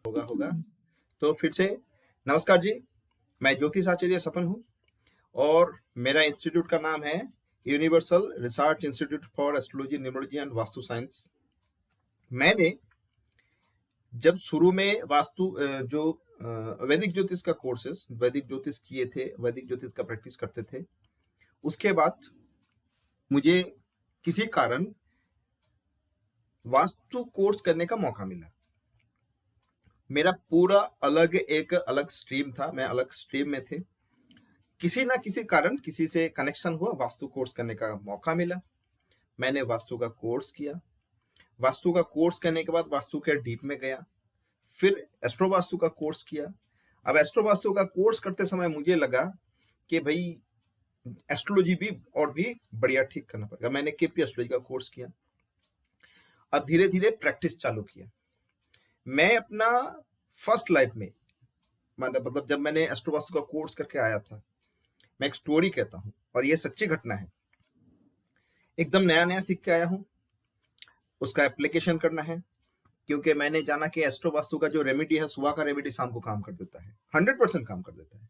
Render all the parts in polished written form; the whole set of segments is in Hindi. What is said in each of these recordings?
होगा। तो फिर से नमस्कार जी, मैं ज्योतिष आचार्य सपन हूँ और मेरा इंस्टीट्यूट का नाम है universal research institute for astrology, numerology and vastu science. मैंने जब शुरू में वैदिक ज्योतिष का कोर्सेस, वैदिक ज्योतिष किए थे, वैदिक ज्योतिष का प्रैक्टिस करते थे, उसके बाद मुझे किसी कारण वास्तु कोर्स करने का मौका मिला। मेरा पूरा एक अलग स्ट्रीम था, मैं अलग स्ट्रीम में थे। किसी ना किसी कारण किसी से कनेक्शन हुआ, वास्तु कोर्स करने का मौका मिला। मैंने वास्तु का कोर्स किया। वास्तु का कोर्स करने के बाद वास्तु के डीप में गया, फिर एस्ट्रो वास्तु का कोर्स किया। अब एस्ट्रो वास्तु का कोर्स करते समय मुझे लगा कि भाई एस्ट्रोलॉजी भी और भी बढ़िया ठीक करना पड़ेगा। मैंने केपी एस्ट्रोलॉजी का कोर्स किया। अब धीरे धीरे प्रैक्टिस चालू किया। मैं अपना फर्स्ट लाइफ में मतलब जब मैंने एस्ट्रो वास्तु का कोर्स करके आया था, मैं एक स्टोरी कहता हूँ और ये सच्ची घटना है। एकदम नया नया सीख के आया हूँ, उसका एप्लीकेशन करना है, क्योंकि मैंने जाना कि एस्ट्रो वास्तु का जो रेमेडी है, सुबह का रेमेडी शाम को काम कर देता है, 100% काम कर देता है।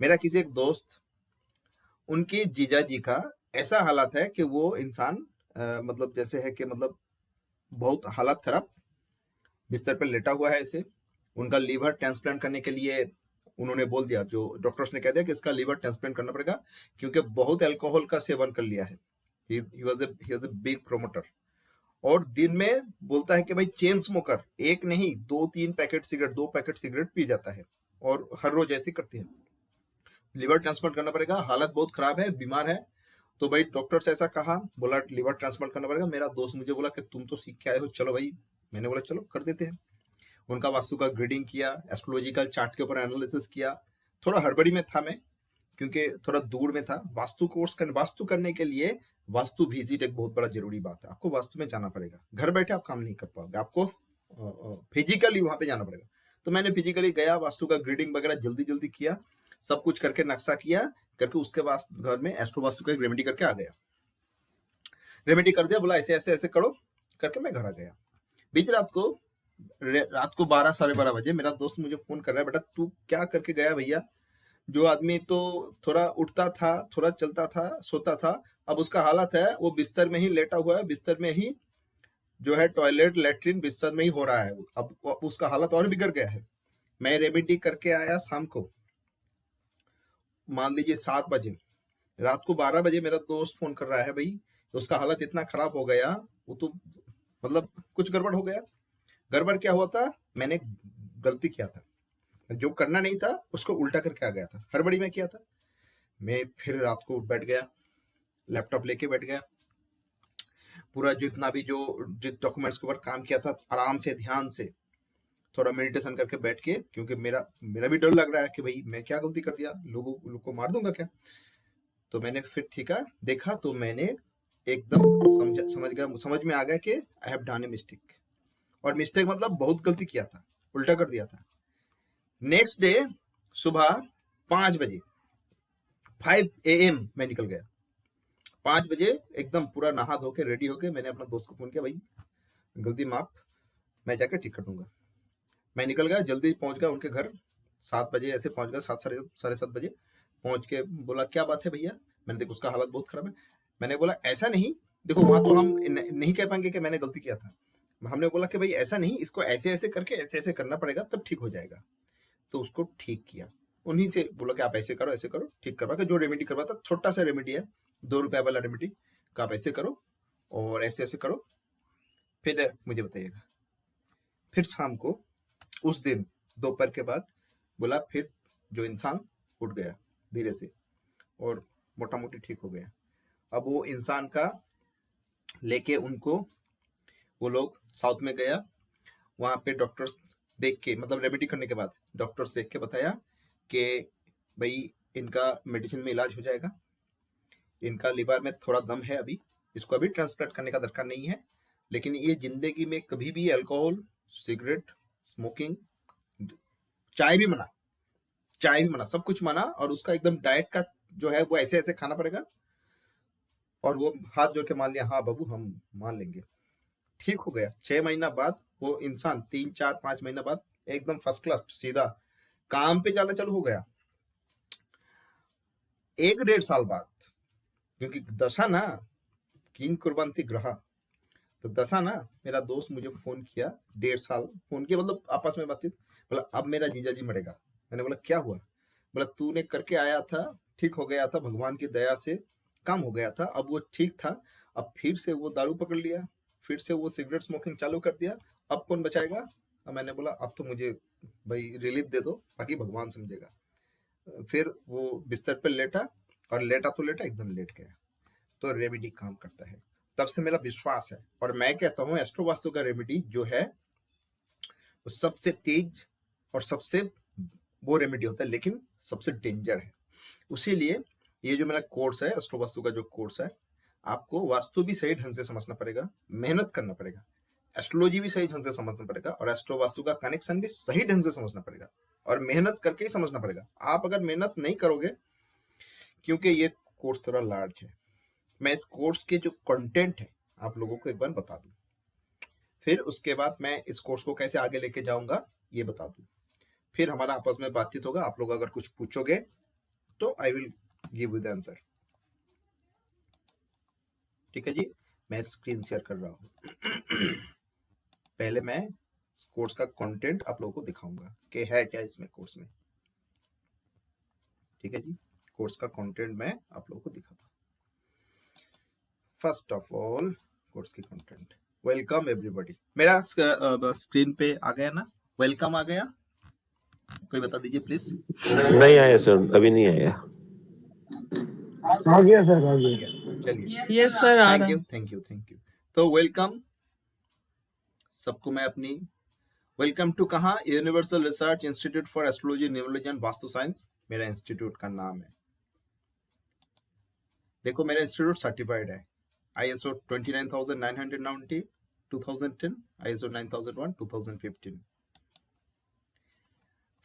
मेरा किसी एक दोस्त, उनके जीजा जी का ऐसा हालत है कि वो इंसान मतलब जैसे है कि मतलब बहुत हालत खराब, बिस्तर पर लेटा हुआ है ऐसे। उनका लीवर ट्रांसप्लांट करने के लिए उन्होंने बोल दिया, जो डॉक्टर्स ने कह दिया कि इसका लीवर ट्रांसप्लांट करना पड़ेगा, क्योंकि बहुत अल्कोहल का सेवन कर लिया है। He was a big promoter और दिन में बोलता है कि भाई चेन स्मोकर, एक नहीं 2-3 packet cigarette, 2 packet cigarette P जाता है और हर रोज ऐसी करती है। लीवर ट्रांसप्लांट करना पड़ेगा, हालत बहुत खराब है, बीमार है। तो भाई डॉक्टर से ऐसा कहा, बोला लीवर ट्रांसप्लांट करना पड़ेगा। मेरा दोस्त मुझे बोला कि तुम तो सीख के आए हो, चलो भाई। मैंने बोला चलो कर देते हैं। उनका वास्तु का ग्रीडिंग किया, एस्ट्रोलॉजिकल चार्ट के ऊपर एनालिसिस किया। थोड़ा हड़बड़ी में था मैं, क्योंकि थोड़ा दूर में था। वास्तु करने के लिए वास्तु विजिट एक बहुत बड़ा जरूरी बात है। आपको वास्तु में जाना पड़ेगा, घर बैठे आप काम नहीं कर पाओगे, आपको फिजिकली वहां पे जाना पड़ेगा। तो मैंने फिजिकली गया, वास्तु का ग्रीडिंग वगैरह जल्दी जल्दी किया, सब कुछ करके नक्शा किया करके उसके बाद घर में एस्ट्रो वास्तु का एक रेमेडी करके आ गया। रेमेडी कर दिया, बोला ऐसे ऐसे ऐसे करो करके मैं घर आ गया। बीच रात को 12 साढ़े 12 बजे मेरा दोस्त मुझे फोन कर रहा है, बेटा तू क्या करके गया भैया? जो आदमी तो थोड़ा उठता था, थोड़ा चलता था, सोता था, अब उसका हालत है वो बिस्तर में ही लेटा हुआ है, बिस्तर में ही जो है टॉयलेट लैट्रिन बिस्तर में ही हो रहा है। अब उसका हालत और बिगड़ गया है। मैं रेमेडी करके आया शाम को, मान लीजिए 7 बजे। रात को 12 बजे मेरा दोस्त फोन कर रहा है, भाई उसका हालत इतना खराब हो गया, वो तो मतलब कुछ गड़बड़ हो गया। गड़बड़ क्या हुआ था? मैंने गलती किया था, जो करना नहीं था उसको उल्टा करके आ गया था, हड़बड़ी में किया था। मैं फिर रात को बैठ गया, लैपटॉप लेके बैठ गया, पूरा जितना भी जिस डॉक्यूमेंट्स के ऊपर काम किया था आराम से ध्यान से थोड़ा मेडिटेशन करके बैठ के, क्योंकि मेरा भी डर लग रहा है कि भाई मैं क्या गलती कर दिया, लोगों को मार दूंगा क्या। तो मैंने फिर ठीक है देखा, तो मैंने एकदम समझ में आ गया कि I have done a mistake. और मिस्टेक मतलब बहुत गलती किया था, उल्टा कर दिया था। नेक्स्ट डे सुबह 5 बजे 5 AM मैं निकल गया। 5 बजे एकदम पूरा नहा धो के रेडी होके मैंने अपना दोस्त को फोन किया, भाई गलती माफ, मैं जाकर ठीक कर दूंगा। मैं निकल गया, जल्दी पहुंच गया उनके घर। 7 बजे ऐसे पहुंच गया, 7 साढ़े 7 बजे पहुंच के बोला क्या बात है भैया? मैंने देखा उसका हालत बहुत खराब है। मैंने बोला ऐसा नहीं, देखो वहां तो हम नहीं कह पाएंगे कि मैंने गलती किया था। हमने बोला कि भाई ऐसा नहीं, इसको ऐसे ऐसे करके ऐसे ऐसे करना पड़ेगा तब ठीक हो जाएगा। तो उसको ठीक किया, उन्हीं से बोला कि आप ऐसे करो ठीक करवा के, जो रेमेडी करवाता, छोटा सा रेमेडी है, 2 रुपए वाला रेमेडी का, आप ऐसे करो और ऐसे ऐसे करो, फिर मुझे बताइएगा। फिर शाम को उस दिन दोपहर के बाद बोला, फिर जो इंसान उठ गया धीरे से और मोटा मोटी ठीक हो गया। अब वो इंसान का लेके उनको वो लोग साउथ में गया, वहां पे डॉक्टर्स देख के, मतलब रेमेडी करने के बाद डॉक्टर्स देख के बताया कि भाई इनका मेडिसिन में इलाज हो जाएगा, इनका लिवर में थोड़ा दम है अभी, इसको अभी ट्रांसप्लांट करने का दरकार नहीं है, लेकिन ये जिंदगी में कभी भी अल्कोहल, सिगरेट, स्मोकिंग, चाय भी मना, सब कुछ मना, और उसका एकदम डाइट का जो है वो ऐसे ऐसे खाना पड़ेगा। और वो हाथ जोड़ के मान लिया, हाँ बाबू हम मान लेंगे। ठीक हो गया। 6 महीना बाद वो इंसान, 3 4 5 महीना बाद एकदम फर्स्ट क्लास, सीधा काम पे जाना चालू हो गया 1-1.5 साल बाद। क्योंकि दशा ना, किंग कुर्बान थी ग्रह, तो दशा ना, मेरा दोस्त मुझे फोन किया 1.5 साल फोन किया, मतलब आपस में बातचीत। बोला अब मेरा जीजा जी मरेगा। मैंने बोला क्या हुआ? बोला तूने करके आया था, ठीक हो गया था, भगवान की दया से काम हो गया था, अब वो ठीक था, अब फिर से वो दारू पकड़ लिया, फिर से वो सिगरेट स्मोकिंग चालू कर दिया, अब कौन बचाएगा? अब मैंने बोला अब तो मुझे भाई रिलीफ दे दो, बाकी भगवान समझेगा। फिर वो बिस्तर पर लेटा, और लेटा तो लेटा, एकदम लेट गया। तो रेमेडी काम करता है, तब से मेरा विश्वास है। और मैं कहता हूँ एस्ट्रो वास्तु का रेमेडी जो है वो सबसे तेज और सबसे वो रेमेडी होता है, लेकिन सबसे डेंजर है। उसीलिए ये जो मेरा कोर्स है, एस्ट्रो वास्तु का जो कोर्स है, आपको वास्तु भी सही ढंग से समझना पड़ेगा, मेहनत करना पड़ेगा, एस्ट्रोलॉजी भी सही ढंग से समझना पड़ेगा, और एस्ट्रो वास्तु का कनेक्शन भी सही ढंग से समझना पड़ेगा, और मेहनत करके ही समझना पड़ेगा। आप अगर मेहनत नहीं करोगे, क्योंकि ये कोर्स थोड़ा लार्ज है, मैं इस कोर्स के जो कंटेंट है आप लोगों को एक बार बता दूं, फिर उसके बाद मैं इस कोर्स को कैसे आगे लेके जाऊंगा ये बता दूं, फिर हमारा आपस में बातचीत होगा। आप लोग अगर कुछ पूछोगे तो I will give you the answer. ठीक है जी, मैं स्क्रीन शेयर कर रहा हूं। पहले मैं कोर्स का कंटेंट आप लोगों को दिखाऊंगा कि है क्या इसमें कोर्स में। ठीक है जी, कोर्स का कंटेंट मैं आप लोगों को दिखाता हूं। फर्स्ट ऑफ ऑल कोर्स की कंटेंट, वेलकम एवरीबॉडी। मेरा स्क्रीन पे आ गया ना? वेलकम आ गया? कोई बता दीजिए प्लीज। नहीं आया सर, अभी नहीं आया। आ गया सर, आ गया। चलिए, यस सर, आ थैंक रहा यू है। Thank you thank you. तो वेलकम सबको, मैं अपनी वेलकम टू कहाँ, universal research institute for astrology, numerology and vastu science मेरा इंस्टीट्यूट का नाम है। देखो मेरा इंस्टीट्यूट सर्टिफाइड है ISO 29990 2010, ISO 9001 2015।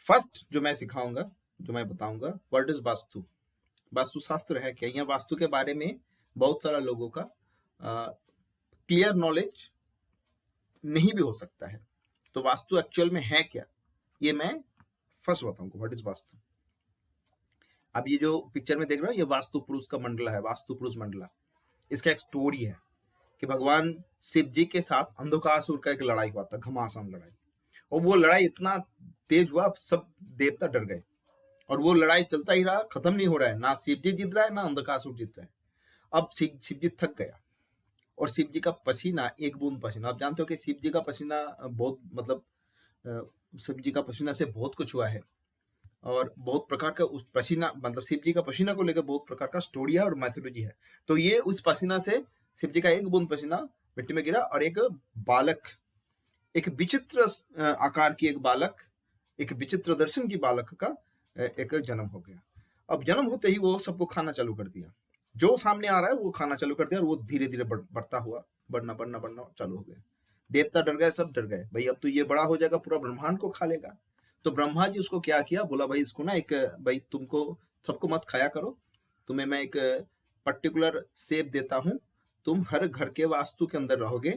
फर्स्ट जो मैं सिखाऊंगा, जो मैं बताऊंगा, व्हाट इज वास्तु, वास्तुशास्त्र है क्या। या वास्तु के बारे में बहुत सारा लोगों का क्लियर नॉलेज नहीं भी हो सकता है। तो वास्तु एक्चुअल में है क्या, ये मैं फर्स्ट बताऊंगा, व्हाट इज वास्तु। अब ये जो पिक्चर में देख रहे हो, ये वास्तु पुरुष का मंडला है, वास्तु पुरुष मंडला। इसका एक स्टोरी है कि भगवान शिव जी के साथ अंधकासुर का एक लड़ाई हुआ था, घमासान लड़ाई, और वो लड़ाई इतना तेज हुआ, सब देवता डर गए, और वो लड़ाई चलता ही रहा, खत्म नहीं हो रहा है, ना शिव जी जीत रहा है ना अंधकासुर जीत रहा है। अब शिव जी थक गया, और शिव जी का पसीना, एक बूंद पसीना, आप जानते हो कि शिव जी का पसीना बहुत, मतलब शिव जी का पसीना से बहुत कुछ हुआ है, और बहुत प्रकार का उस पसीना, मतलब शिव जी का पसीना को लेकर बहुत प्रकार का स्टोरी है और मैथोलॉजी है। तो ये उस पसीना से, शिव जी का एक बूंद पसीना मिट्टी में गिरा, और एक बालक, एक विचित्र आकार की एक बालक, एक विचित्र दर्शन की बालक का एक जन्म हो गया। अब जन्म होते ही वो सबको खाना चालू कर दिया, जो सामने आ रहा है वो खाना चालू कर दिया, और वो धीरे धीरे बढ़ता हुआ, बढ़ना चालू हो गया। देवता डर गए, सब डर गए, भाई अब तो ये बड़ा हो जाएगा, पूरा ब्रह्मांड को खा लेगा। तो ब्रह्मा जी उसको क्या किया, बोला भाई इसको ना एक, भाई तुमको सबको मत खाया करो, तुम्हें मैं एक पर्टिकुलर शेप देता हूं, तुम हर घर के वास्तु के अंदर रहोगे,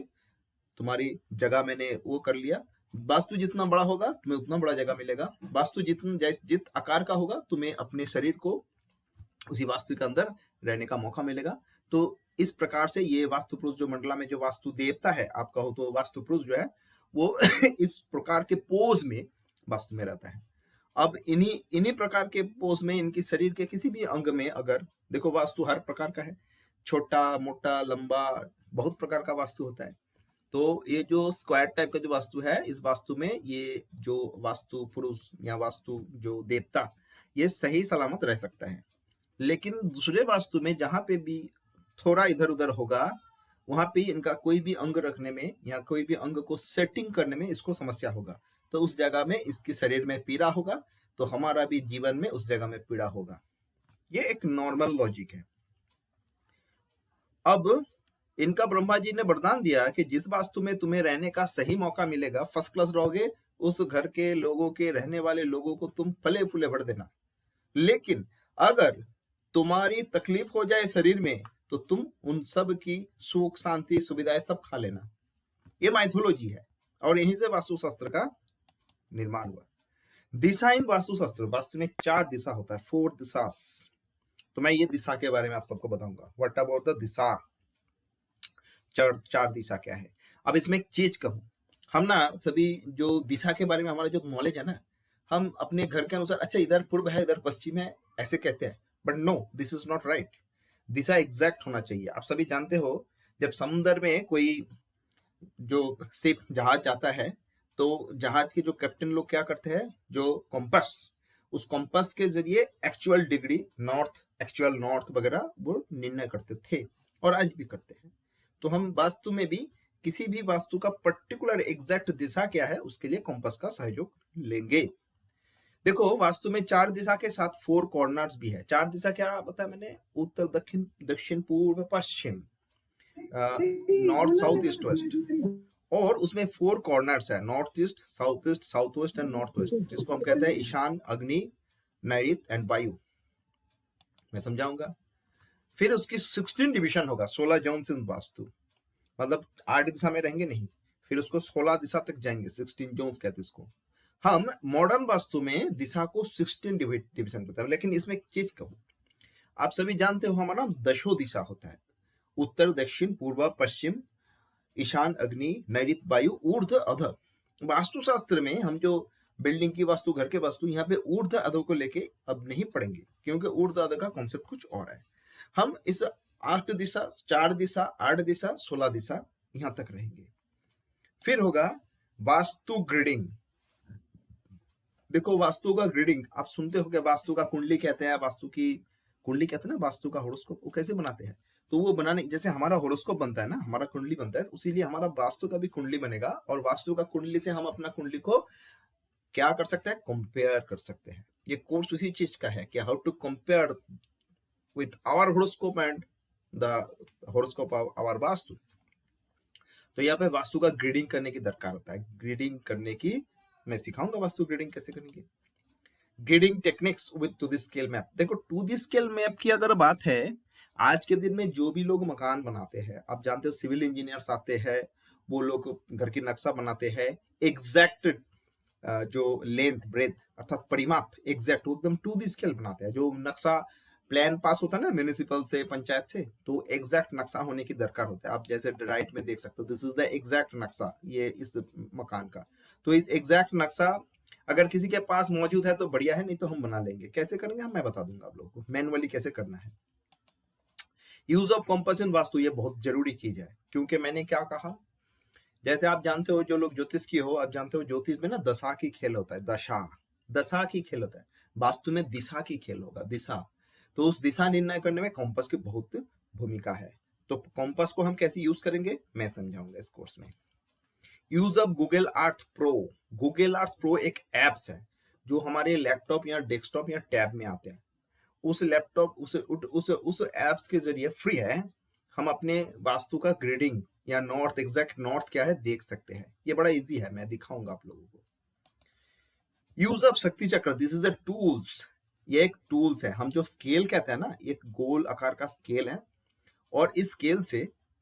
तुम्हारी जगह मैंने वो कर लिया, वास्तु जितना बड़ा होगा तुम्हें उतना बड़ा जगह मिलेगा, वास्तु जित आकार का होगा तुम्हें अपने शरीर को उसी वास्तु के अंदर रहने का मौका मिलेगा। तो इस प्रकार से ये वास्तु पुरुष जो मंडला में जो वास्तु देवता है, आप कहो तो वास्तु पुरुष जो है वो इस प्रकार के पोज में वास्तु में रहता है। अब इन्हीं प्रकार के पोज में, इनके शरीर के किसी भी अंग में, अगर देखो वास्तु हर प्रकार का है, छोटा मोटा लंबा, बहुत प्रकार का वास्तु होता है। तो ये जो स्क्वायर टाइप का जो वास्तु है, इस वास्तु में ये जो वास्तु पुरुष या वास्तु जो देवता, ये सही सलामत रह सकता है। लेकिन दूसरे वास्तु में जहां पे भी थोड़ा इधर उधर होगा, वहां पे इनका कोई भी अंग रखने में या कोई भी अंग को सेटिंग करने में इसको समस्या होगा, तो उस जगह में इसके शरीर में पीड़ा होगा, तो हमारा भी जीवन में उस जगह में पीड़ा होगा। ये एक नॉर्मल लॉजिक है। अब इनका ब्रह्मा जी ने वरदान दिया कि जिस वास्तु में तुम्हें रहने का सही मौका मिलेगा, फर्स्ट क्लास रहोगे, उस घर के लोगों के, रहने वाले लोगों को तुम फले फूले भर देना। लेकिन अगर तुम्हारी तकलीफ हो जाए शरीर में, तो तुम उन सब की सुख शांति सुविधाएं सब खा लेना। ये माइथोलॉजी है, और यहीं से वास्तुशास्त्र का निर्माण हुआ। दिशा इन वास्तुशास्त्र, वास्तु में 4 दिशा होता है, 4 दिशास। तो मैं ये दिशा के बारे में आप सबको बताऊंगा। व्हाट अबाउट द दिशा, 4 दिशा क्या है। अब इसमें एक चीज कहूं, हम ना सभी जो दिशा के बारे में हमारा जो नॉलेज है ना, हम अपने घर के अनुसार अच्छा इधर पूर्व है इधर पश्चिम है ऐसे कहते हैं, but no, this is not right. दिशा एग्जैक्ट होना चाहिए। आप सभी जानते हो जब समुद्र में कोई जो शिप जहाज जाता है, तो जहाज के जो कैप्टन लोग क्या करते हैं, जो कॉम्पस, उस कॉम्पस के जरिए actual degree north, actual north वगैरह वो निर्णय करते थे और आज भी करते हैं। तो हम वास्तु में भी किसी भी वास्तु का पर्टिकुलर एग्जैक्ट दिशा क्या है उसके लिए कॉम्पस का सहयोग लेंगे। देखो वास्तु में 4 दिशा के साथ 4 कॉर्नर्स भी है। 4 दिशा क्या बताया मैंने, उत्तर दक्षिण दक्षिण पूर्व पश्चिम, नॉर्थ साउथ ईस्ट वेस्ट, और उसमें 4 कॉर्नर्स है, north east south west and north west, जिसको हम कहते हैं ईशान, अग्नि, नैऋत्य एंड वायु। मैं समझाऊंगा। फिर उसकी 16 डिवीजन होगा, 16 जोन्स इन वास्तु, मतलब 8 दिशा में रहेंगे नहीं, फिर उसको 16 दिशा तक जाएंगे, 16 जोन्स कहते हैं इसको। हम मॉडर्न वास्तु में दिशा को 16 डिवीजन करते हैं, लेकिन इसमें एक चीज कहूं, आप सभी जानते हो हमारा दशो दिशा होता है, उत्तर दक्षिण पूर्व पश्चिम, ईशान अग्नि नैऋत्य वायु ऊर्ध अध। वास्तुशास्त्र में हम जो बिल्डिंग की वास्तु, घर के वास्तु, यहाँ पे ऊर्ध अध को लेके अब नहीं पढ़ेंगे, क्योंकि ऊर्ध अध का कॉन्सेप्ट कुछ और है। हम इस 8 दिशा, 4 दिशा, 8 दिशा, 16 दिशा यहां तक रहेंगे। फिर होगा वास्तु ग्रिडिंग। देखो वास्तु का ग्रिडिंग आप सुनते हो, क्या वास्तु का कुंडली कहते हैं, वास्तु की कुंडली कहते हैं ना, वास्तु का होरोस्कोप, वो कैसे बनाते हैं। तो वो बनाने, जैसे हमारा होरोस्कोप बनता है ना, हमारा कुंडली बनता है, उसीलिए हमारा वास्तु का भी कुंडली बनेगा, और वास्तु का कुंडली से हम अपना कुंडली को क्या कर सकते हैं, कंपेयर कर सकते हैं। ये कोर्स उसी चीज का है कि how to compare with our horoscope and the horoscope of our vastu. तो यहाँ पे वास्तु का ग्रेडिंग करने की दरकार होता है, ग्रेडिंग करने की मैं सिखाऊंगा, वास्तु ग्रेडिंग कैसे करेंगे। Grading techniques with two the scale map. देखो टू द स्केल मैप की अगर बात है, आज के दिन में जो भी लोग मकान बनाते हैं, आप जानते हो सिविल इंजीनियर्स आते हैं, वो लोग घर की नक्शा बनाते हैं, एग्जैक्ट जो लेंथ ब्रेथ अर्थात परिमाप एग्जैक्ट एकदम टू द स्केल बनाते हैं। जो नक्शा प्लान पास होता है ना म्यूनिसिपल से, पंचायत से, तो एग्जैक्ट नक्शा होने की दरकार होता है। आप जैसे राइट में देख सकते हो, दिस इज द एग्जैक्ट नक्शा ये इस मकान का। तो इस एग्जैक्ट नक्शा अगर किसी के पास मौजूद है तो बढ़िया है, नहीं तो हम बना लेंगे। कैसे करेंगे हम मैं बता दूंगा आप लोगों को, मैनुअली कैसे करना है। यूज ऑफ कंपास इन वास्तु, ये बहुत जरूरी चीज है, क्योंकि मैंने क्या कहा, जैसे आप जानते हो, जो लोग ज्योतिष की हो, आप जानते हो ज्योतिष में ना दशा की खेल होता है, दशा की खेल होता है। वास्तु में दिशा की खेल होगा, दिशा। तो उस दिशा निर्णय करने में कॉम्पस की बहुत भूमिका है। तो कॉम्पस को हम कैसे यूज करेंगे मैं समझाऊंगा इस कोर्स में। Use of Google Earth pro. Google Earth pro एक एप्स है जो हमारे लैपटॉप या डेस्कटॉप या टैब में आते हैं। उस लैपटॉप उस एप्स के जरिए फ्री है, हम अपने वास्तु का ग्रेडिंग या नॉर्थ, एग्जैक्ट नॉर्थ क्या है देख सकते हैं। ये बड़ा इजी है, मैं दिखाऊंगा आप लोगों को। यूज ऑफ शक्ति चक्र, दिस इज अ टूल्स। ये एक टूल्स है। हम जो स्केल कहते हैं ना, एक गोल आकार का स्केल है, और इस स्केल से,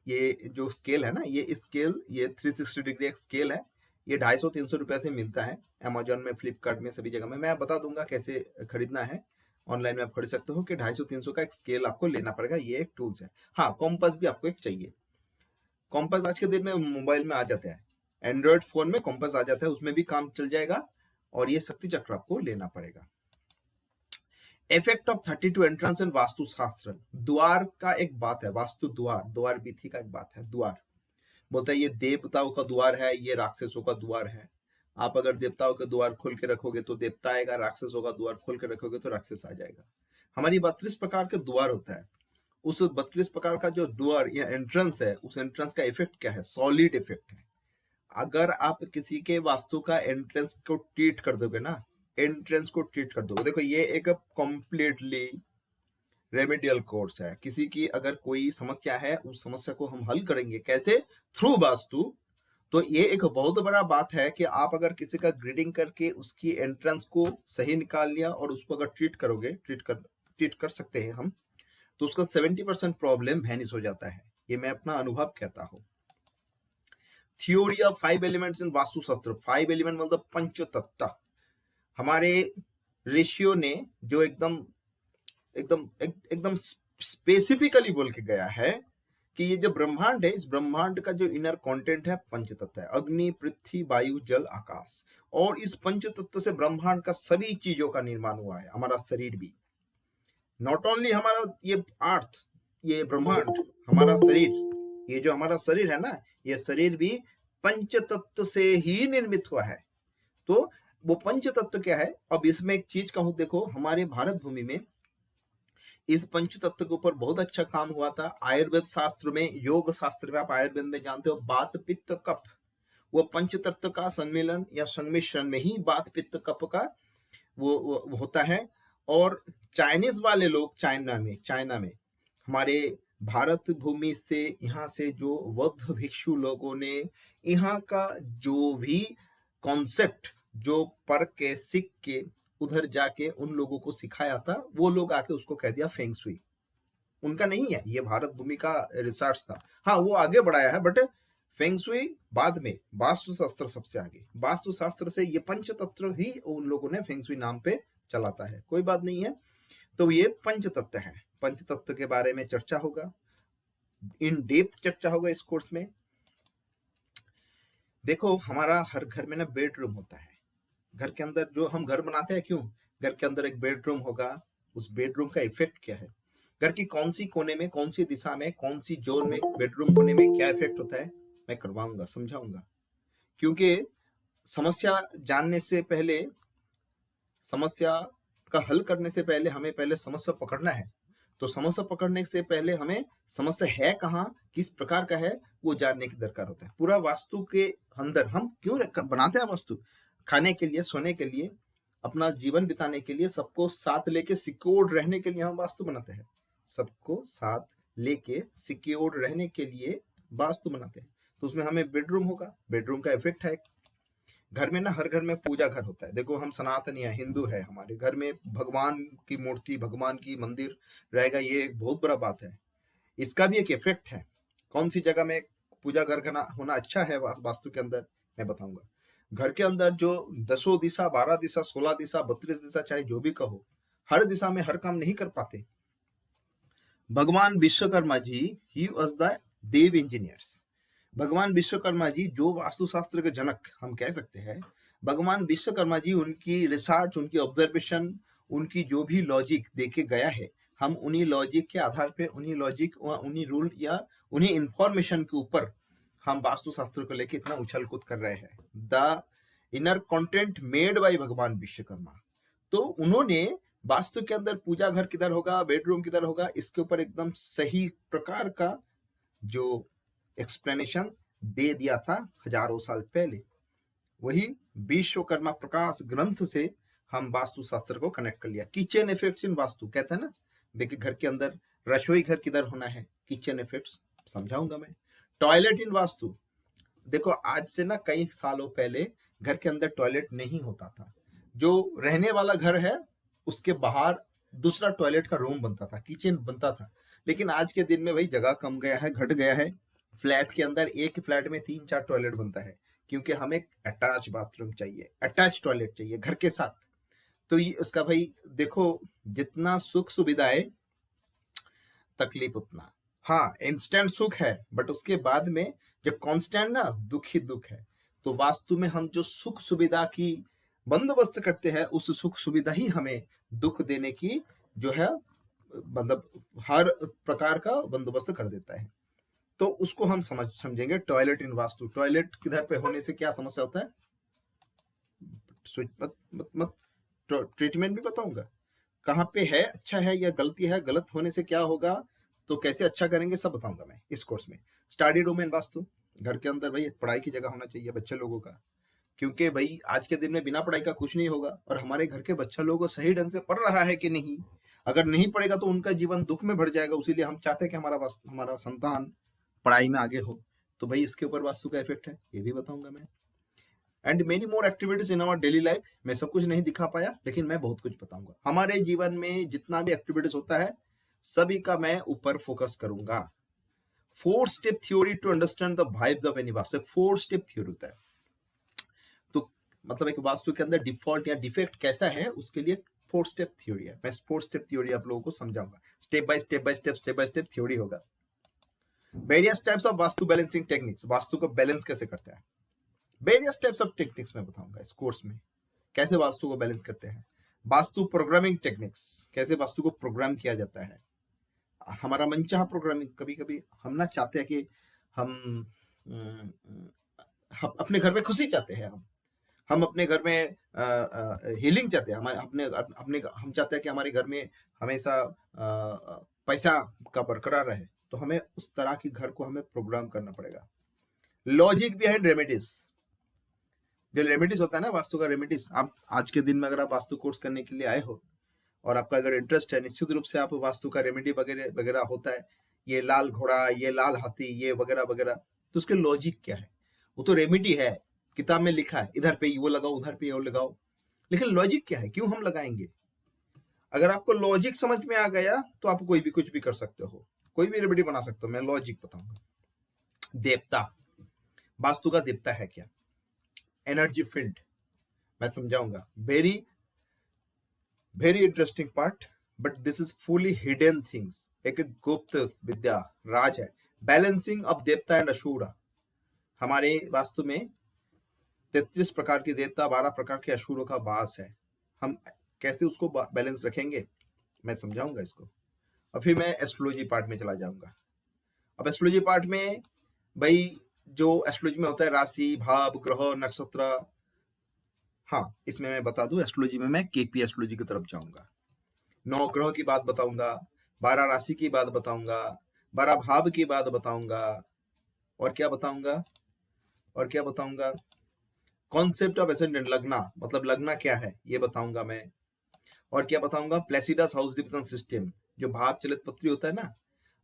ये जो स्केल है ना, ये स्केल, ये 360 डिग्री एक स्केल है। ये 250-300 रुपए से मिलता है अमेजोन में, फ्लिपकार्ट में, सभी जगह में। मैं बता दूंगा कैसे खरीदना है, ऑनलाइन में आप खरीद सकते हो कि 250-300 का एक स्केल आपको लेना पड़ेगा। ये एक टूल्स है। हाँ, कॉम्पस भी आपको एक चाहिए। कॉम्पस आज के दिन में मोबाइल में आ जाता है, एंड्रॉइड फोन में कॉम्पस आ जाता है, उसमें भी काम चल जाएगा। और ये शक्ति चक्र आपको लेना पड़ेगा। Effect of 32 entrance and vastu शास्त्र। द्वार का एक बात है, वास्तु द्वार, द्वार विधि का एक बात है। द्वार बोलता है ये देवताओं का द्वार है, ये राक्षसों का द्वार है। आप अगर देवताओं का द्वार खोल के रखोगे तो देवता आएगा, राक्षसों का द्वार खोल के रखोगे तो राक्षस आ जाएगा। हमारी 32 प्रकार के द्वार होता है। उस 32 प्रकार का जो द्वार या एंट्रेंस है, उस एंट्रेंस का इफेक्ट क्या है, सॉलिड इफेक्ट है। अगर आप किसी के वास्तु का एंट्रेंस को ट्रीट कर दोगे ना, एंट्रेंस को ट्रीट कर दोगे, देखो ये एक कंप्लीटली रेमेडियल कोर्स है। किसी की अगर कोई समस्या है, उस समस्या को हम हल करेंगे कैसे, थ्रू वास्तु। तो ये एक बहुत बड़ा बात है कि आप अगर किसी का ग्रीडिंग करके उसकी एंट्रेंस को सही निकाल लिया और उसको अगर ट्रीट करोगे, ट्रीट कर सकते हैं हम, तो उसका 70% प्रॉब्लम वैनिश हो जाता है। ये मैं अपना अनुभव कहता हूँ। Theory of 5 elements in Vastushastra. 5 element मतलब पंच तत्व। हमारे ऋषियों ने जो एकदम एकदम एकदम स्पेसिफिकली बोल के गया है कि ये जो ब्रह्मांड है, इस ब्रह्मांड का जो इनर कंटेंट है पंच तत्व है, अग्नि, पृथ्वी, वायु, जल, आकाश। और इस पंच तत्व से ब्रह्मांड का सभी चीजों का निर्माण हुआ है, हमारा शरीर भी। नॉट ओनली हमारा ये अर्थ, ये ब्रह्मांड, हमारा शरीर, ये जो हमारा शरीर है ना, ये शरीर भी पंच तत्व से ही निर्मित हुआ है। तो वो पंच तत्व क्या है? अब इसमें एक चीज कहूं, देखो हमारे भारत भूमि में इस पंच तत्व के ऊपर बहुत अच्छा काम हुआ था। आयुर्वेद शास्त्र में, योग शास्त्र में, आप आयुर्वेद में जानते हो बात पित्त कफ, वो पंच तत्व का सम्मेलन या संमिश्रण में ही बात पित्त कफ का वो होता है। और चाइनीज वाले लोग चाइना में हमारे भारत भूमि से, यहाँ से जो बौद्ध भिक्षु लोगों ने यहाँ का जो भी कॉन्सेप्ट जो पर के सीख के उधर जाके उन लोगों को सिखाया था, वो लोग आके उसको कह दिया फेंग शुई। उनका नहीं है, ये भारत भूमि का रिसर्च था। हाँ, वो आगे बढ़ाया है, बट फेंग शुई बाद में, वास्तुशास्त्र सबसे आगे। वास्तुशास्त्र से ये पंच तत्व ही उन लोगों ने फेंग शुई नाम पे चलाता है, कोई बात नहीं है। तो ये पंच तत्व है, पंच तत्व के बारे में चर्चा होगा, इन डेप्थ चर्चा होगा इस कोर्स में। देखो हमारा हर घर में ना बेडरूम होता है, घर के अंदर जो हम घर बनाते हैं, क्यों? घर के अंदर एक बेडरूम होगा, उस बेडरूम का इफेक्ट क्या है? घर की कौन सी कोने में, कौन सी दिशा में, कौन सी जोन में, बेडरूम कोने में क्या इफेक्ट होता है, मैं करवाऊंगा, समझाऊंगा। क्योंकि समस्या जानने से पहले, समस्या का हल करने से पहले हमें पहले समस्या पकड़ना है। तो समस्या पकड़ने से पहले हमें समस्या है कहाँ, किस प्रकार का है, वो जानने की दरकार होता है। पूरा वास्तु के अंदर हम क्यों बनाते हैं वास्तु? खाने के लिए, सोने के लिए, अपना जीवन बिताने के लिए, सबको साथ लेके सिक्योर रहने के लिए हम वास्तु बनाते हैं। सबको साथ लेके सिक्योर रहने के लिए वास्तु बनाते हैं। तो उसमें हमें बेडरूम होगा, बेडरूम का इफेक्ट है। घर में ना, हर घर में पूजा घर होता है। देखो हम सनातनी है, हिंदू है, हमारे घर में भगवान की मूर्ति, भगवान की मंदिर रहेगा, ये एक बहुत बड़ा बात है। इसका भी एक इफेक्ट है। कौन सी जगह में पूजा घर का होना अच्छा है वास्तु के अंदर, मैं बताऊंगा। घर के अंदर जो 10 दिशा, 12 दिशा, 16 दिशा, 32 दिशा, चाहे जो भी कहो, हर दिशा में हर काम नहीं कर पाते। भगवान Vishwakarma ji, he was the देव इंजीनियर्स। भगवान विश्वकर्मा जी जो वास्तुशास्त्र के जनक हम कह सकते हैं, भगवान विश्वकर्मा जी, उनकी रिसर्च, उनकी ऑब्जर्वेशन, उनकी जो भी लॉजिक देके गया है, हम उन्हीं लॉजिक के आधार पे, उन्हीं लॉजिक, उन्हीं रूल या उन्हीं इंफॉर्मेशन के ऊपर हम वास्तुशास्त्र को लेके इतना उछल कूद कर रहे हैं। The inner content made by भगवान विश्वकर्मा। तो उन्होंने वास्तु के अंदर पूजा घर किधर होगा, बेडरूम किधर होगा, इसके ऊपर एकदम सही प्रकार का जो एक्सप्लेनेशन दे दिया था हजारों साल पहले। वही विश्वकर्मा प्रकाश ग्रंथ से हम वास्तुशास्त्र को कनेक्ट कर लिया। किचन इफेक्ट्स इन वास्तु कहते हैं ना, देखिए घर के अंदर रसोई घर किधर होना है, किचन इफेक्ट्स समझाऊंगा मैं। टॉयलेट इन वास्तु, देखो आज से ना कई सालों पहले घर के अंदर टॉयलेट नहीं होता था। जो रहने वाला घर है उसके बाहर दूसरा टॉयलेट का रूम बनता था, किचन बनता था। लेकिन आज के दिन में भाई जगह कम गया है, घट गया है। फ्लैट के अंदर, एक फ्लैट में 3-4 टॉयलेट बनता है, क्योंकि हमें अटैच बाथरूम चाहिए, अटैच टॉयलेट चाहिए घर के साथ। तो ये उसका भाई देखो, जितना सुख सुविधाएं, तकलीफ उतना। हाँ, इंस्टेंट सुख है, बट उसके बाद में जो कांस्टेंट ना, दुख ही दुख है। तो वास्तु में हम जो सुख सुविधा की बंदोबस्त करते हैं, उस सुख सुविधा ही हमें दुख देने की जो है, मतलब हर प्रकार का बंदोबस्त कर देता है। तो उसको हम समझेंगे। टॉयलेट इन वास्तु, टॉयलेट किधर पे होने से क्या समस्या होता है, मत ट्रीटमेंट भी बताऊंगा। कहाँ पे है अच्छा है या गलती है, गलत होने से क्या होगा, तो कैसे अच्छा करेंगे, सब बताऊंगा मैं इस कोर्स में। स्टडी रूम इन वास्तु, घर के अंदर भाई पढ़ाई की जगह होना चाहिए बच्चे लोगों का, क्योंकि भाई आज के दिन में बिना पढ़ाई का कुछ नहीं होगा। और हमारे घर के बच्चा लोग सही ढंग से पढ़ रहा है कि नहीं, अगर नहीं पढ़ेगा तो उनका जीवन दुख में भर जाएगा। इसीलिए हम चाहते हैं कि हमारा संतान पढ़ाई में आगे हो। तो भाई इसके ऊपर वास्तु का इफेक्ट है, ये भी बताऊंगा मैं। And many more activities in our daily life. मैं सब कुछ नहीं दिखा पाया, लेकिन मैं बहुत कुछ बताऊंगा। हमारे जीवन में जितना भी एक्टिविटीज होता है, सभी का मैं ऊपर फोकस करूंगा। 4 step theory to understand the vibes of any vastu. एक 4 स्टेप थ्योरी होता है। तो मतलब एक वास्तु के अंदर डिफॉल्ट या डिफेक्ट कैसा है उसके लिए 4 स्टेप थ्योरी है। मैं 4 स्टेप थ्योरी आप लोगों को समझाऊंगा, स्टेप बाय स्टेप थ्योरी होगा। Various types of vastu balancing techniques, vastu को बैलेंस कैसे करते हैं, वेरियस टाइप्स ऑफ टेक्निक्स मैं बताऊंगा इस कोर्स में, कैसे वास्तु को बैलेंस करते हैं। वास्तु प्रोग्रामिंग टेक्निक्स, कैसे वास्तु को प्रोग्राम किया जाता है। हमारा मनचाहा प्रोग्रामिंग, कभी कभी हम ना चाहते हैं कि हम हम अपने घर में खुशी चाहते हैं, हम अपने घर में हीलिंग चाहते हैं, हमारे अपने अपने हम चाहते हैं कि हमारे घर में हमेशा पैसा का बरकरार रहे, तो हमें उस तरह की घर को हमें प्रोग्राम करना पड़ेगा। लॉजिक बिहाइंड रेमेडीज, जो रेमेडीज होता है ना वास्तु का रेमेडीज, आप आज के दिन में अगर आप वास्तु कोर्स करने के लिए आए हो और आपका अगर इंटरेस्ट है, निश्चित रूप से आप वास्तु का रेमेडी वगैरह वगैरह होता है, ये लाल घोड़ा, ये लाल हाथी, ये वगैरह वगैरह, तो उसके लॉजिक क्या है, वो तो रेमेडी है, किताब में लिखा है इधर पे वो लगाओ उधर पे वो लगाओ, लेकिन लॉजिक क्या है, क्यों हम लगाएंगे। अगर आपको लॉजिक समझ में आ गया तो आप कोई भी कुछ भी कर सकते हो, कोई भी रेमेडी बना सकते हो। मैं लॉजिक बताऊंगा। देवता, वास्तु का देवता है क्या, एनर्जी फील्ड मैं समझाऊंगा। Very very interesting part, but this is fully hidden things, एक गुप्त विद्या राज है। बैलेंसिंग ऑफ देवता एंड अशूरा, हमारे वास्तु में 33 प्रकार के देवता, 12 प्रकार के असुरों का वास है। हम कैसे उसको बैलेंस रखेंगे मैं समझाऊंगा इसको। और फिर मैं एस्ट्रोलॉजी पार्ट में चला जाऊंगा। अब एस्ट्रोलॉजी पार्ट में भाई जो एस्ट्रोलॉजी में होता है राशि, भाव, ग्रह, नक्षत्र, हाँ इसमें मैं बता दूं, एस्ट्रोलॉजी में मैं केपी एस्ट्रोलॉजी की तरफ जाऊंगा। 9 ग्रह की बात बताऊंगा, 12 राशि की बात बताऊंगा, 12 भाव की बात बताऊंगा, और क्या बताऊंगा, और क्या बताऊंगा, कॉन्सेप्ट ऑफ एसेंडेंट, लगना मतलब लगना क्या है ये बताऊंगा मैं, और क्या बताऊंगा, प्लेसिडस हाउस डिवीजन सिस्टम, जो भाव चलित पत्री होता है ना,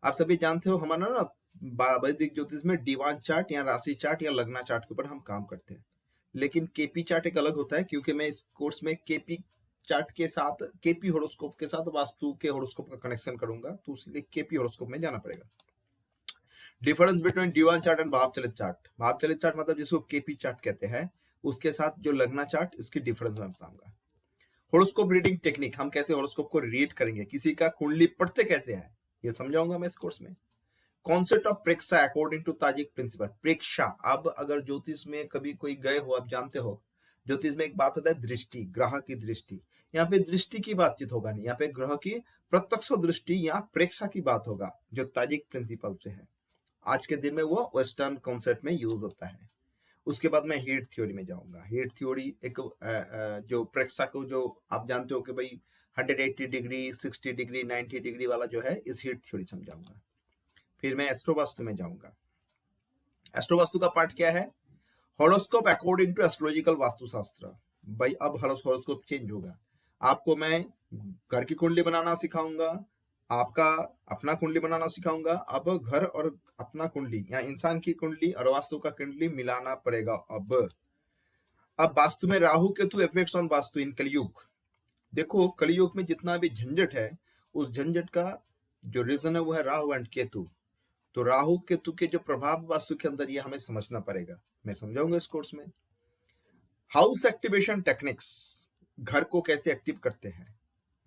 आप सभी जानते हो हमारा ना वैदिक ज्योतिष में डिवान चार्ट या राशि चार्ट या लगना चार्ट के ऊपर हम काम करते हैं, लेकिन केपी चार्ट एक अलग होता है, क्योंकि मैं इस कोर्स में केपी चार्ट के साथ, केपी होरोस्कोप के साथ वास्तु के होरोस्कोप का कनेक्शन करूंगा, तो इसलिए केपी होरोस्कोप में जाना पड़ेगा। Difference between Devon chart and भाव चलित चार्ट, भाव चलित चार्ट मतलब जिसको केपी चार्ट कहते हैं, उसके साथ जो लगना चार्ट, इसकी डिफरेंस मैं बताऊंगा। होरोस्कोप रीडिंग टेक्निक, हम कैसे होरोस्कोप को रीड करेंगे, किसी का कुंडली पढ़ते कैसे है ये समझाऊंगा मैं इस कोर्स में। कॉन्सेप्ट ऑफ प्रेक्षा अकॉर्डिंग टू ताजिक प्रिंसिपल, प्रेक्षा, अब अगर ज्योतिष में कभी कोई गए हो, आप जानते हो ज्योतिष में एक बात होता है दृष्टि, ग्रह की दृष्टि, यहाँ पे दृष्टि की बातचीत होगा नहीं, यहाँ पे ग्रह की प्रत्यक्ष दृष्टि या प्रेक्षा की बात होगा, जो ताजिक प्रिंसिपल से है। आज के दिन में वो वेस्टर्न कॉन्सेप्ट में यूज होता है। उसके बाद मैं हीट थ्योरी में जाऊंगा। हीट थ्योरी एक जो प्रेक्षा को, जो आप जानते हो कि भाई 180 डिग्री, 60 डिग्री, 90 डिग्री वाला जो है, इस हीट थ्योरी समझाऊंगा। फिर मैं एस्ट्रोवास्तु में जाऊंगा। एस्ट्रोवास्तु का पार्ट क्या है, हॉरोस्कोप अकॉर्डिंग टू एस्ट्रोलॉजिकल वास्तुशास्त्र। भाई अब हॉरोस्कोप चेंज होगा, आपको मैं घर की कुंडली बनाना सिखाऊंगा, आपका अपना कुंडली बनाना सिखाऊंगा। अब घर और अपना कुंडली या इंसान की कुंडली और वास्तु का कुंडली मिलाना पड़ेगा। अब वास्तु में राहु केतु इफेक्ट्स ऑन वास्तु इन कलयुग। देखो कलयुग में जितना भी झंझट है, उस झंझट का जो रीजन है वो है राहु एंड केतु। तो राहु केतु के जो प्रभाव वास्तु के अंदर, ये हमें समझना पड़ेगा, मैं समझाऊंगा इस कोर्स में। हाउस एक्टिवेशन टेक्निक्स, घर को कैसे एक्टिव करते हैं।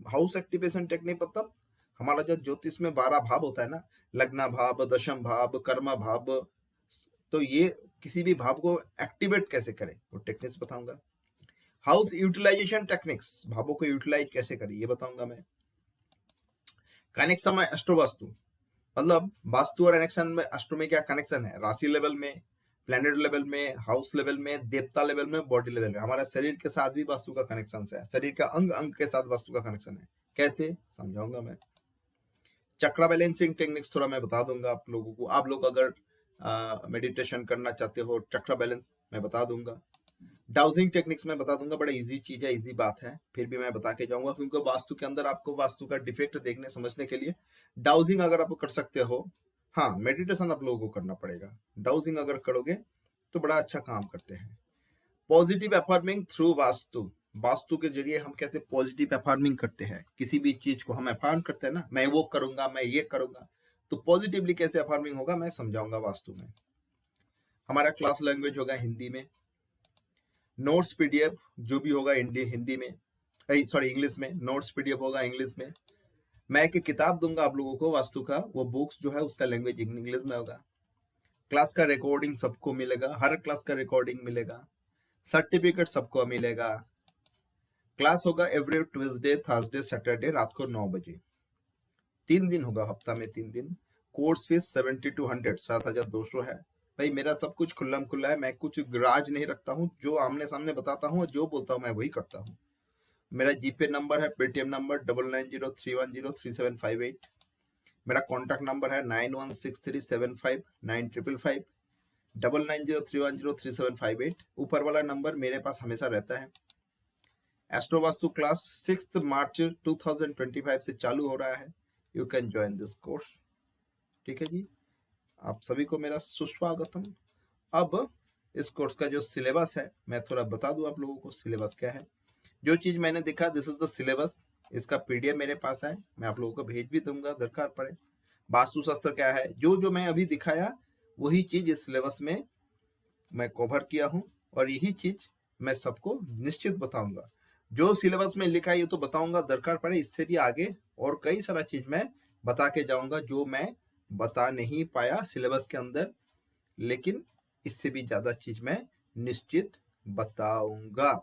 हाउस एक्टिवेशन टेक्निक मतलब हमारा जो ज्योतिष में 12 भाव होता है ना, लग्न भाव, दशम भाव, कर्म भाव, तो ये किसी भी भाव को एक्टिवेट कैसे करें वो टेक्निक्स बताऊंगा। हाउस यूटिलाइजेशन टेक्निक्स, भावों को यूटिलाइज कैसे करें ये बताऊंगा मैं। कनेक्शन में एस्ट्रोवास्तु, मतलब वास्तु और कनेक्शन में, एस्ट्रो में क्या कनेक्शन है, राशि लेवल में, प्लैनेट लेवल में, हाउस लेवल में, देवता लेवल में, बॉडी लेवल में। हमारा शरीर के साथ भी वास्तु का कनेक्शन है, शरीर का अंग अंग के साथ वास्तु का कनेक्शन है, कैसे समझाऊंगा मैं। चक्रा बैलेंसिंग टेक्निक्स थोड़ा मैं बता दूंगा आप लोगों को। आप लोग अगर मेडिटेशन करना चाहते हो, चक्रा बैलेंस मैं बता दूंगा। डाउजिंग टेक्निक्स में बता दूंगा, बड़ा इजी चीज है, इजी बात है, फिर भी मैं बता के जाऊंगा, क्योंकि वास्तु के अंदर आपको वास्तु का डिफेक्ट देखने समझने के लिए डाउजिंग अगर आप कर सकते हो, हाँ मेडिटेशन आप लोगों को करना पड़ेगा, डाउजिंग अगर करोगे तो बड़ा अच्छा काम करते हैं। Positive affirming through vastu, vastu के जरिए हम कैसे पॉजिटिव अफर्मिंग करते हैं, किसी भी चीज को हम अफर्म करते हैं ना, मैं वो करूंगा, मैं ये करूंगा, तो पॉजिटिवली कैसे अफर्मिंग होगा मैं समझाऊंगा वास्तु में। हमारा क्लास लैंग्वेज होगा हिंदी में, नोट्स पीडीएफ जो भी होगा हिंदी में, सॉरी इंग्लिश में, नोट्स पीडीएफ होगा इंग्लिश में। मैं एक किताब दूंगा आप लोगों को वास्तु का, वो बुक्स जो है उसका लैंग्वेज इंग्लिश में होगा। क्लास का रिकॉर्डिंग सबको मिलेगा, हर क्लास का रिकॉर्डिंग मिलेगा, सर्टिफिकेट सबको मिलेगा। क्लास होगा एवरी ट्यूसडे थर्सडे सैटरडे रात को 9 बजे। 3 दिन होगा, हफ्ता में 3 दिन। कोर्स फीस 70 to 100 7,200 है। भाई मेरा सब कुछ खुल्लम खुल्ला है, मैं कुछ राज नहीं रखता हूँ, जो आमने सामने बताता हूँ, जो बोलता हूँ मैं वही करता हूँ। मेरा जीपे नंबर है, पेटीएम नंबर 9903103758। मेरा कॉन्टैक्ट नंबर है 9163759555, 9903103758। ऊपर वाला नंबर मेरे पास हमेशा रहता है। एस्ट्रो वास्तु क्लास 6 मार्च 2025 से चालू हो रहा है। You can join this course. ठीक है जी, आप सभी को मेरा सुस्वागतम। अब इस कोर्स का जो सिलेबस है मैं थोड़ा बता दूं आप लोगों को सिलेबस क्या है। जो चीज मैंने देखा, दिस इज द सिलेबस। इसका पीडीएफ मेरे पास है, मैं आप लोगों को भेज भी दूंगा दरकार पड़े। वास्तुशास्त्र क्या है, जो मैं अभी दिखाया वही चीज इस सिलेबस में मैं कवर किया हूं, और यही चीज मैं सबको निश्चित बताऊंगा। जो सिलेबस में लिखा है ये तो बताऊंगा, दरकार पड़े इससे भी आगे और कई सारा चीज मैं बता के जाऊंगा जो मैं बता नहीं पाया सिलेबस के अंदर, लेकिन इससे भी ज्यादा चीज मैं निश्चित बताऊंगा।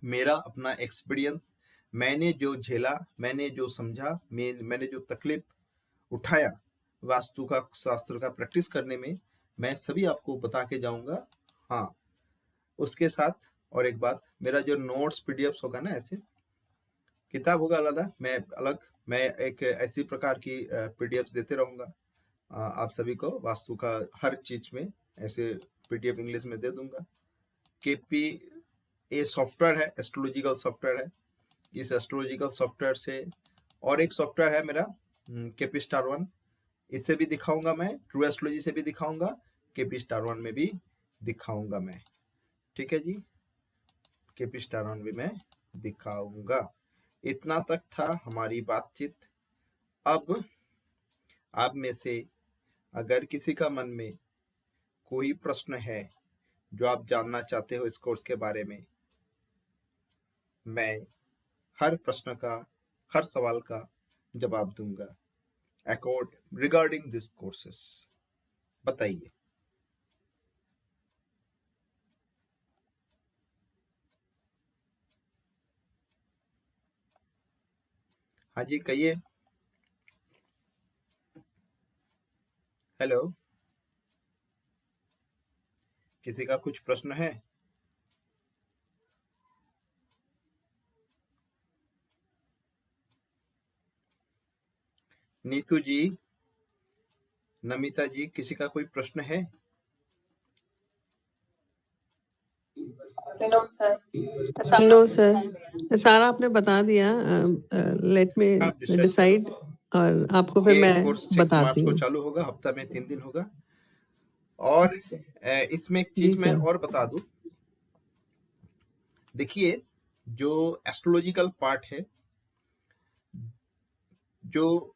मेरा अपना एक्सपीरियंस, मैंने जो झेला, मैंने जो समझा, मैंने जो तकलीफ उठाया वास्तु का शास्त्र का प्रैक्टिस करने में, मैं सभी आपको बता के जाऊंगा। हाँ, उसके साथ और एक बात, मेरा जो नोट्स पीडीएफ होगा ना, ऐसे किताब होगा अलग, मैं एक ऐसी प्रकार की पीडीएफ देते रहूंगा आप सभी को। वास्तु का हर चीज में ऐसे पीडीएफ इंग्लिश में दे दूंगा। केपी ये सॉफ्टवेयर है, एस्ट्रोलॉजिकल सॉफ्टवेयर है। इस एस्ट्रोलॉजिकल सॉफ्टवेयर से और एक सॉफ्टवेयर है मेरा केपी स्टार वन, इससे भी दिखाऊंगा मैं, ट्रू एस्ट्रोलॉजी से भी दिखाऊंगा, केपी स्टार वन में भी दिखाऊंगा मैं। ठीक है जी, केपी स्टार वन भी मैं दिखाऊंगा। इतना तक था हमारी बातचीत। अब आप में से अगर किसी का मन में कोई प्रश्न है जो आप जानना चाहते हो इस कोर्स के बारे में, मैं हर प्रश्न का, हर सवाल का जवाब दूंगा रिगार्डिंग दिस कोर्सेस। बताइए। हाँ जी, कहिए। हेलो, किसी का कुछ प्रश्न है? नीतू जी, नमिता जी, किसी का कोई प्रश्न है? नो सर, सारा आपने बता दिया। लेट मी आप डिसाइड डिसाइड और आपको फिर ये मैं कोर्स 6 बताती मार्च को हूँ। चालू होगा, हफ्ता में 3 दिन होगा। और इसमें एक जी चीज मैं सर। और बता दूं, देखिए जो एस्ट्रोलॉजिकल पार्ट है, जो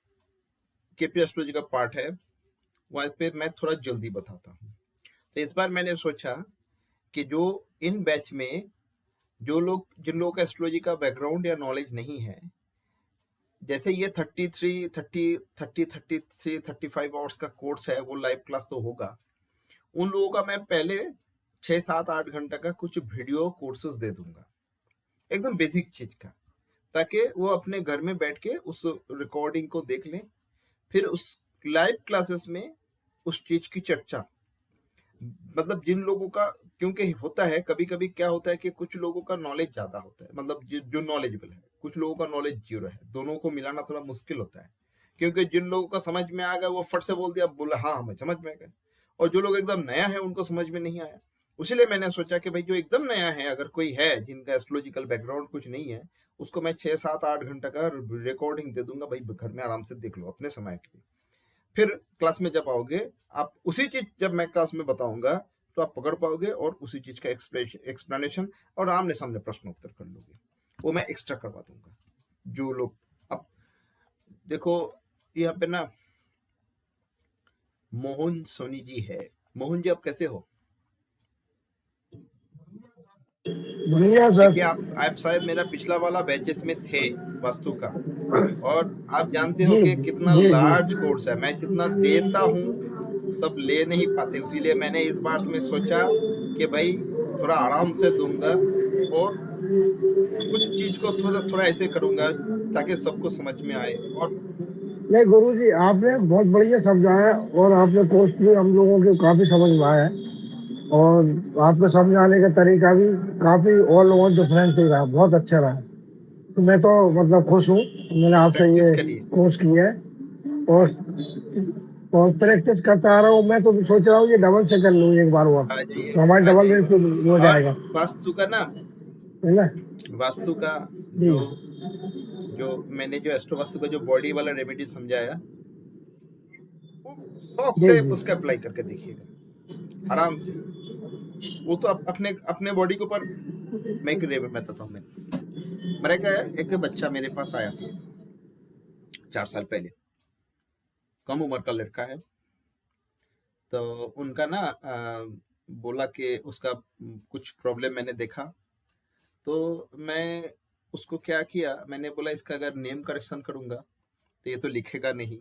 केपी एस्ट्रोलॉजी का पार्ट है, वहां पे मैं थोड़ा जल्दी बताता हूँ। तो इस बार मैंने सोचा कि जो इन बैच में जो लोग, जिन लोगों का एस्ट्रोलॉजी का बैकग्राउंड या नॉलेज नहीं है, जैसे ये 35 आवर्स का कोर्स है, वो लाइव क्लास तो होगा, उन लोगों का मैं पहले 6 7 8 घंटा का कुछ वीडियो कोर्सेज दे दूंगा, एकदम बेसिक चीज का, ताकि वो अपने घर में बैठ के उस रिकॉर्डिंग को देख लें, फिर उस लाइव क्लासेस में उस चीज की चर्चा। मतलब जिन लोगों का, क्योंकि होता है कभी कभी क्या होता है कि कुछ लोगों का नॉलेज ज्यादा होता है, मतलब जो नॉलेजेबल है, कुछ लोगों का नॉलेज जीरो है, दोनों को मिलाना थोड़ा मुश्किल होता है। क्योंकि जिन लोगों का समझ में आ गया वो फट से बोल दिया, बोला हाँ हमें समझ में आ गया, और जो लोग एकदम नया है उनको समझ में नहीं आया। उसीलिए मैंने सोचा कि भाई जो एकदम नया है, अगर कोई है जिनका एस्ट्रोलॉजिकल बैकग्राउंड कुछ नहीं है, उसको मैं 6 7 8 घंटा का रिकॉर्डिंग दे दूंगा, भाई घर में आराम से देख लो अपने समय के लिए। फिर क्लास में जब आओगे आप, उसी चीज जब मैं क्लास में बताऊंगा तो आप पकड़ पाओगे, और उसी चीज का एक्सप्लेनेशन और आमने सामने प्रश्न उत्तर कर लोगे, वो मैं एक्स्ट्रा करवा दूंगा। जो लोग, अब देखो यहाँ पे ना मोहन सोनी जी है। मोहन जी, आप कैसे हो? बढ़िया सर। देखिए, आप शायद मेरा पिछला वाला बैचेस में थे, वास्तु का, और आप जानते हो जी कि कितना जी लार्ज जी कोर्स है। मैं जितना देता हूँ सब ले नहीं पाते, इसीलिए मैंने इस बार में सोचा कि भाई थोड़ा आराम से दूंगा और कुछ चीज को थोड़ा थोड़ा ऐसे करूंगा ताकि सबको समझ में आए। और नहीं गुरु जी, आपने बहुत बढ़िया समझाया और आपने कोर्स भी हम लोगों के काफी समझ में आया है। और आपके समझाने का तरीका भी काफी ऑल ओवर डिफरेंट ही रहा, बहुत अच्छा रहा। तो मैं तो मतलब खुश हूँ, मैंने आपसे प्रैक्टिस ये करिए। कोर्स किया है और प्रैक्टिस करता आ रहा हूँ। मैं तो सोच रहा हूँ ये डबल से कर लूँ एक बार और, आ जाइए, तो हमारी आ डबल जाइए। रेस हो और जाएगा, वास्तु का ना, है ना? वास्तु का जी जो जो मैंने जो एस्ट्रो वास्तु का जो बॉडी वाला रेमेडी समझाया, वो शौक जी से जी उसका अप्लाई करके देखिएगा आराम से। वो तो अपने अपने बॉडी के ऊपर। मैं एक रेमेडी बताता हूँ। मेरा क्या है, एक बच्चा मेरे पास आया था 4 साल पहले, कम उम्र का लड़का है। तो उनका ना बोला कि उसका कुछ प्रॉब्लम मैंने देखा। तो मैं उसको क्या किया, मैंने बोला इसका अगर नेम करेक्शन करूंगा तो ये तो लिखेगा नहीं।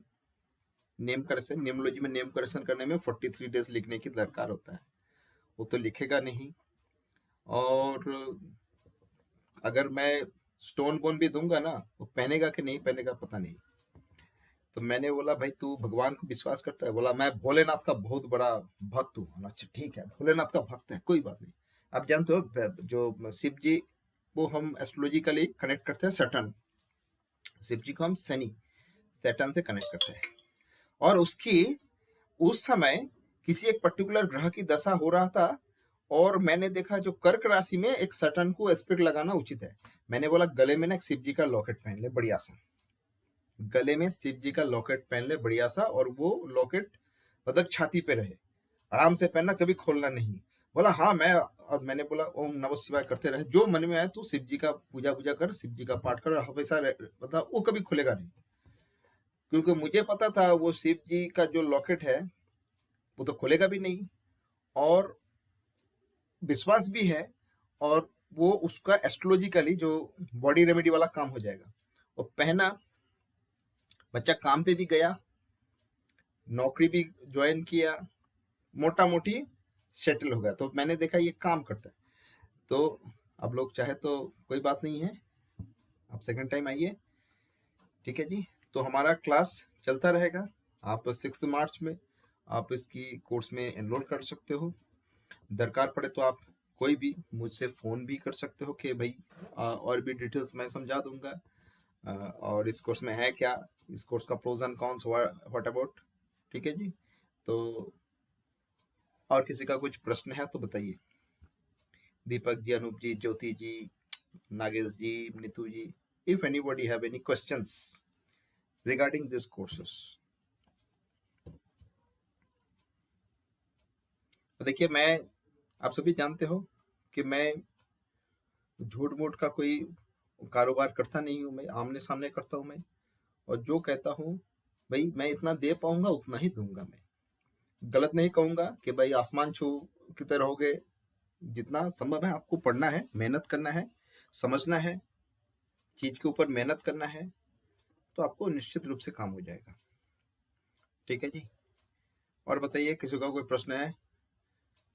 नेम करेक्शन, न्यूमरोलॉजी में नेम करेक्शन करने में 43 डेज लिखने की दरकार होता है, वो तो लिखेगा नहीं। और अगर मैं स्टोन बोन भी दूंगा ना, वो पहनेगा कि नहीं पहनेगा पता नहीं। तो मैंने बोला भाई तू भगवान को विश्वास करता है? बोला मैं भोलेनाथ का बहुत बड़ा भक्त हूँ। अच्छा ठीक है, भोलेनाथ का भक्त है, कोई बात नहीं। आप जानते हो जो शिव जी, वो हम एस्ट्रोलॉजिकली कनेक्ट करते हैं सैटर्न। शिव जी को हम शनि, सैटर्न से कनेक्ट करते हैं। और उसकी उस समय किसी एक पर्टिकुलर ग्रह की दशा हो रहा था, और मैंने देखा जो कर्क राशि में एक सैटर्न को एस्पेक्ट लगाना उचित है। मैंने बोला गले में ना एक शिव जी का लॉकेट पहन ले, बढ़िया सा। गले में शिव जी का लॉकेट पहन ले बढ़िया सा, और वो लॉकेट मतलब छाती पे रहे, आराम से पहनना, कभी खोलना नहीं। बोला हाँ मैं। और मैंने बोला ओम नमः शिवाय करते रहे, जो मन में आए तू शिव जी का पूजा पूजा कर, शिव जी का पाठ कर, हमेशा मतलब वो कभी खुलेगा नहीं। क्योंकि मुझे पता था वो शिव जी का जो लॉकेट है वो तो खुलेगा भी नहीं, और विश्वास भी है, और वो उसका एस्ट्रोलॉजिकली जो बॉडी रेमेडी वाला काम हो जाएगा। वो पहना, बच्चा काम पे भी गया, नौकरी भी ज्वाइन किया, मोटा मोटी सेटल हो गया। तो मैंने देखा ये काम करता है। तो अब लोग चाहे तो कोई बात नहीं है, आप सेकंड टाइम आइए, ठीक है जी। तो हमारा क्लास चलता रहेगा। आप 6 मार्च में आप इसकी कोर्स में एनरोल कर सकते हो। दरकार पड़े तो आप कोई भी मुझसे फ़ोन भी कर सकते हो कि भाई और भी डिटेल्स मैं समझा दूंगा। और इस कोर्स में है क्या, इस कोर्स का pros and cons, what about, ठीक है जी। तो और किसी का कुछ प्रश्न है तो बताइए। दीपक जी, अनूप जी, ज्योति जी, नागेश जी, नीतू जी, if anybody have any questions regarding these courses। तो देखिए, मैं, आप सभी जानते हो कि मैं झूठ मूठ का कोई कारोबार करता नहीं हूँ, मैं आमने सामने करता हूँ मैं। और जो कहता हूँ भाई मैं इतना दे पाऊंगा उतना ही दूंगा। मैं गलत नहीं कहूंगा कि भाई आसमान छू की तरह रहोगे। जितना संभव है आपको पढ़ना है, मेहनत करना है, समझना है, चीज के ऊपर मेहनत करना है, तो आपको निश्चित रूप से काम हो जाएगा, ठीक है जी। और बताइए किसी का कोई प्रश्न है?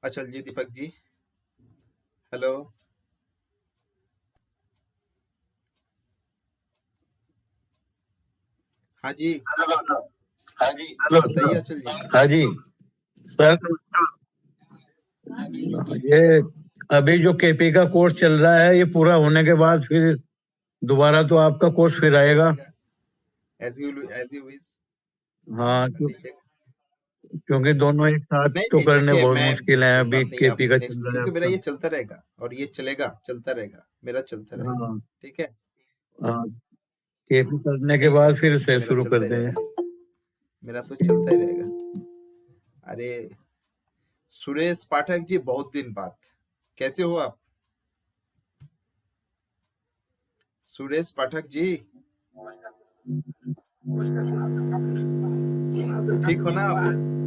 अचल जी, दीपक जी, हेलो। हाँ जी, बताइए अचल जी। हाँ जी सर, ये अभी जो केपी का कोर्स चल रहा है ये पूरा होने के बाद फिर दोबारा तो आपका कोर्स फिर आएगा। As you wish. हाँ, ठीक है। क्योंकि दोनों एक साथ नहीं तो नहीं, करने देखिए बहुत मैं, मुश्किल है। कोई अभी बात नहीं, आप केपी का नेक्स्ट, चल रहा है क्योंकि मेरा आपका। ये चलता रहेगा और ये चलेगा, चलता रहेगा, मेरा चलता रहेगा, हाँ ठीक है। हाँ, केपी करने के नहीं बाद नहीं, फिर ये तो से मेरा शुरू चलता कर ही देंगे। रहेगा, मेरा तो चलता ही रहेगा। अरे सुरेश पाठक जी, बहुत दिन बाद, कैसे हो आप? सुरेश पाठक जी, ठीक हो ना आप?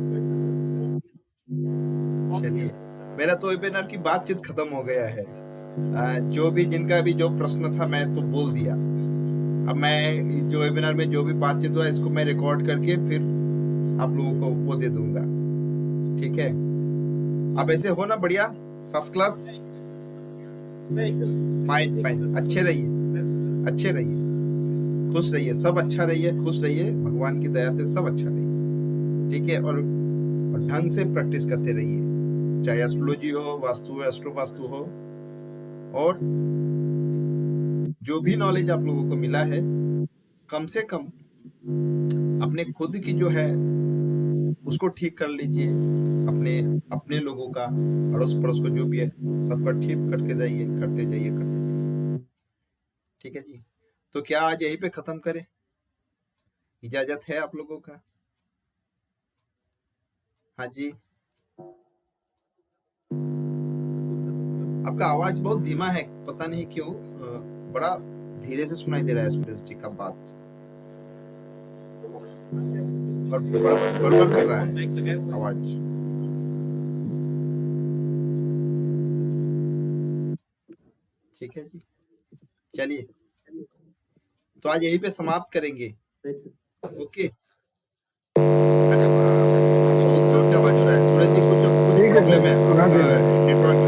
चलिए, मेरा तो वेबिनार की बातचीत खत्म हो गया है। जो भी जिनका भी जो प्रश्न था मैं तो बोल दिया। अब मैं जो वेबिनार में जो भी बातचीत हुआ इसको मैं रिकॉर्ड करके फिर आप लोगों को वो दे दूंगा, ठीक है? आप ऐसे हो ना बढ़िया, फर्स्ट क्लास, फाइन फाइन, अच्छे रहिए, खुश रहिए, सब अच्छा रहिए, खुश रहिए, भगवान की दया से सब अच्छा रहिए, ठीक है? और ढंग से प्रैक्टिस करते रहिए, चाहे एस्ट्रोलॉजी हो, वास्तु हो, एस्ट्रो वास्तु हो, और जो भी नॉलेज आप लोगों को मिला है कम से कम अपने खुद की जो है उसको ठीक कर लीजिए, अपने लोगों का, अड़ोस पड़ोस को जो भी है सबका ठीक करते जाइए, ठीक है जी? तो क्या आज यहीं पे खत्म करें? इजाजत है आप लोगों का? हाँ जी। आपका आवाज बहुत धीमा है, पता नहीं क्यों, बड़ा धीरे से सुनाई दे रहा है सूरज जी का बात, और बड़बड़ कर रहा है आवाज। ठीक है जी, चलिए तो आज यहीं पे समाप्त करेंगे। ओके, अरे वाह, बहुत जोर से आवाज हो रहा है सूरज जी, कुछ ठीक है प्रॉब्लम सर, है राधे आपका राधे। नेटवर्क